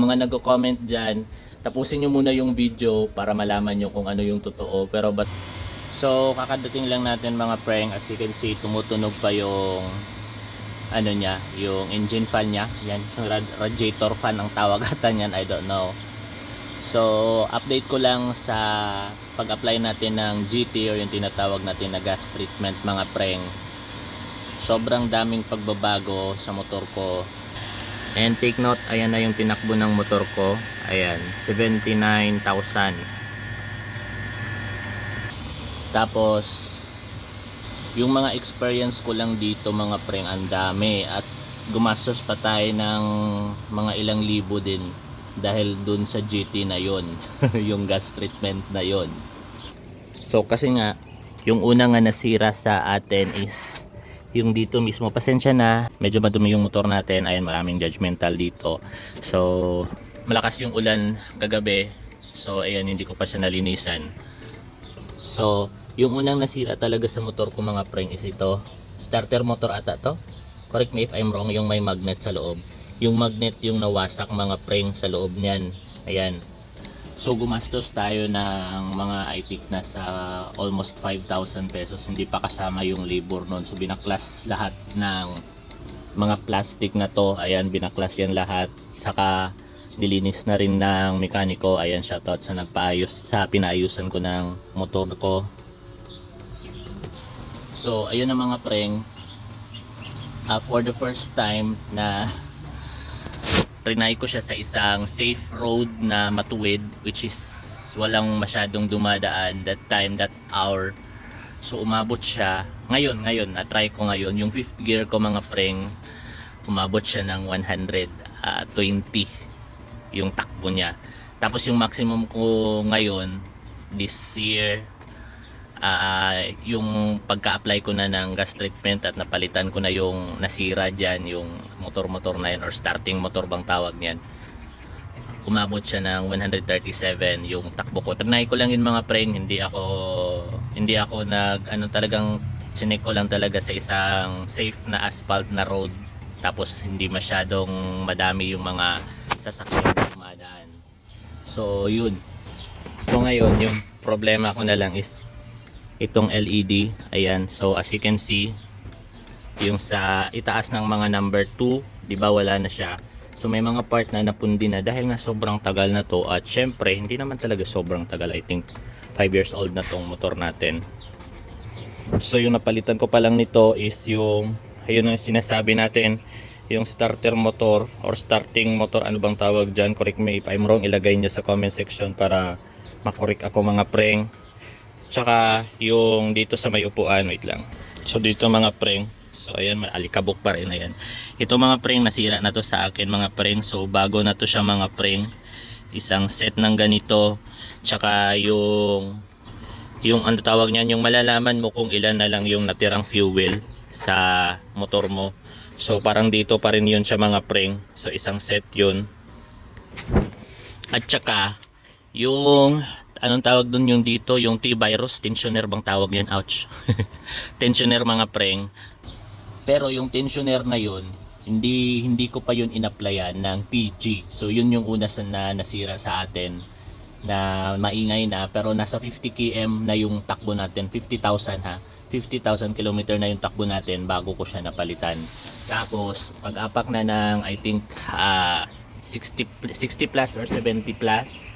mga nagko-comment dyan, tapusin nyo muna yung video para malaman nyo kung ano yung totoo. So kakadating lang natin mga preng, as you can see tumutunog pa yung ano niya, yung engine fan niya. Yan, yung radiator fan ang tawag ata niyan, I don't know. So update ko lang sa pag-apply natin ng GT or yung tinatawag natin na gas treatment mga preng. Sobrang daming pagbabago sa motor ko. And take note, ayan na yung tinakbo ng motor ko. Ayan, 79,000. Tapos yung mga experience ko lang dito mga preng, ang dami. At gumastos pa tayo ng mga ilang libo din dahil dun sa GT na yon yung gas treatment na yon. So kasi nga yung una nga nasira sa atin is yung dito mismo. Pasensya na, medyo madumi yung motor natin. Ayan, maraming judgmental dito. So malakas yung ulan kagabi, so ayan, hindi ko pa siya nalinisan. So yung unang nasira talaga sa motor ko mga preng is ito, starter motor ata to, correct me if I'm wrong, yung may magnet sa loob. Yung magnet yung nawasak mga preng sa loob niyan. Ayan. So gumastos tayo ng mga I think nasa almost 5,000 pesos. Hindi pa kasama yung labor nun. So binaklas lahat ng mga plastic na to. Ayan, binaklas yan lahat. Saka nilinis na rin ng mekaniko. Ayan, shoutout sa nagpaayos, sa pinaayusan ko ng motor ko. So ayun na mga preng, for the first time na trinay ko siya sa isang safe road na matuwid, which is walang masyadong dumadaan that time, that hour. So umabot siya ngayon na-try ko ngayon yung fifth gear ko mga preng, umabot siya ng 120 yung takbo niya. Tapos yung maximum ko ngayon this year, yung pagka-apply ko na ng gas treatment at napalitan ko na yung nasira dyan, yung motor na yan or starting motor bang tawag niyan, umabot siya ng 137 yung takbo ko. Trinay ko lang yun mga preng, hindi ako talagang chinek ko lang talaga sa isang safe na asphalt na road, tapos hindi masyadong madami yung mga sasakyan na dumadaan. So yun, so ngayon yung problema ko na lang is itong LED. Ayan, so as you can see, yung sa itaas ng mga number 2, di ba wala na siya. So may mga part na napundi na dahil nga sobrang tagal na to. At syempre hindi naman talaga sobrang tagal, I think 5 years old na tong motor natin. So yung napalitan ko pa lang nito is yung, ayun ang sinasabi natin, yung starter motor or starting motor, ano bang tawag dyan, correct me if I'm wrong, ilagay nyo sa comment section para makorek ako mga preng. Tsaka yung dito sa may upuan, wait lang. So dito mga preng, so ayan, alikabok pa rin. Ayan, ito mga preng, nasira na to sa akin mga preng. So bago na to siya mga preng, isang set ng ganito. Tsaka yung ano tawag niyan, yung malalaman mo kung ilan na lang yung natirang fuel sa motor mo. So parang dito pa rin yun siya mga preng. So isang set yun. At tsaka yung anong tawag dun, yung dito, yung T-virus, tensioner bang tawag yan, ouch. Tensioner mga preng. Pero yung tensioner na yun, hindi ko pa yun in-applyan ng PG. So yun yung una na nasira sa atin, na maingay na, pero nasa 50 km na yung takbo natin, 50,000 ha, 50,000 km na yung takbo natin bago ko siya napalitan. Tapos pag-apak na ng I think 60 plus or 70 plus,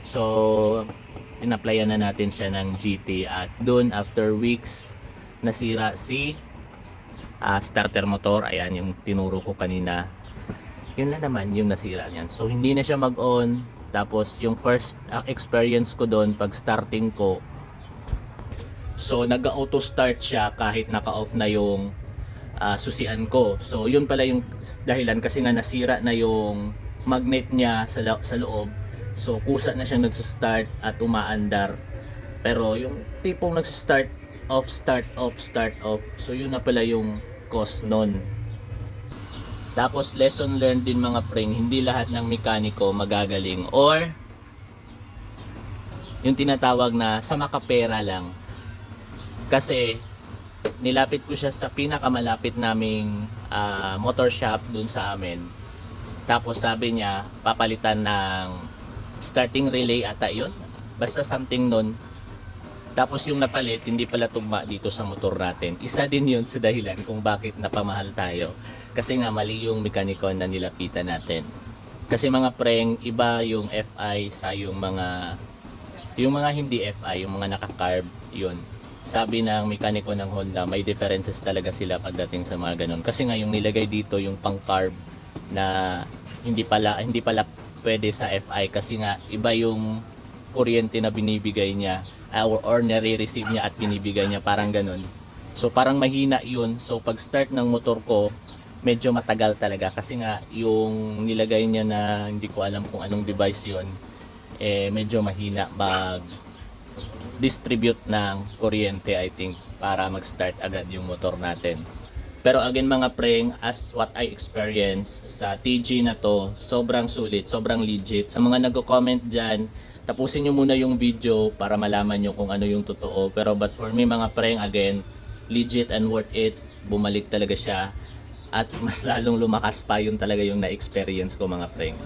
so in-applyan na natin siya ng GT. At doon after weeks nasira si starter motor. Ayan yung tinuro ko kanina, yun na naman yung nasira niyan. So hindi na siya mag-on. Tapos yung first experience ko doon, pag starting ko, so nag-auto start siya kahit naka-off na yung susian ko. So yun pala yung dahilan, kasi nga nasira na yung magnet niya sa loob. So kusa na siyang nagsa-start at umaandar. Pero yung tipong nagsa-start off, start off, start off, so yun na pala yung cause nun. Tapos lesson learned din mga preng, hindi lahat ng mekaniko magagaling or yung tinatawag na sa makapera lang. Kasi nilapit ko siya sa pinakamalapit naming motor shop dun sa amin. Tapos sabi niya, papalitan ng starting relay ata yun. Basta something nun. Tapos yung napalit, hindi pala tugma dito sa motor natin. Isa din yun sa dahilan kung bakit napamahal tayo. Kasi nga mali yung mekaniko na nilapitan natin. Kasi mga preng, iba yung FI sa yung mga hindi FI, yung mga naka-carb, yun. Sabi ng mekaniko ng Honda, may differences talaga sila pagdating sa mga ganun. Kasi nga yung nilagay dito, yung pang-carb na hindi pala pwede sa FI kasi nga iba yung kuryente na binibigay niya or nare-receive niya at binibigay niya, parang ganun. So parang mahina yun. So pag start ng motor ko, medyo matagal talaga kasi nga yung nilagay niya na hindi ko alam kung anong device yun, medyo mahina mag distribute ng kuryente, I think, para mag-start agad yung motor natin. Pero again mga preng, as what I experience sa TG na to, sobrang sulit, sobrang legit. Sa mga nagko-comment dyan, tapusin nyo muna yung video para malaman nyo kung ano yung totoo. Pero but for me mga preng, again, legit and worth it. Bumalik talaga siya. At mas lalong lumakas pa yun talaga yung na-experience ko mga preng.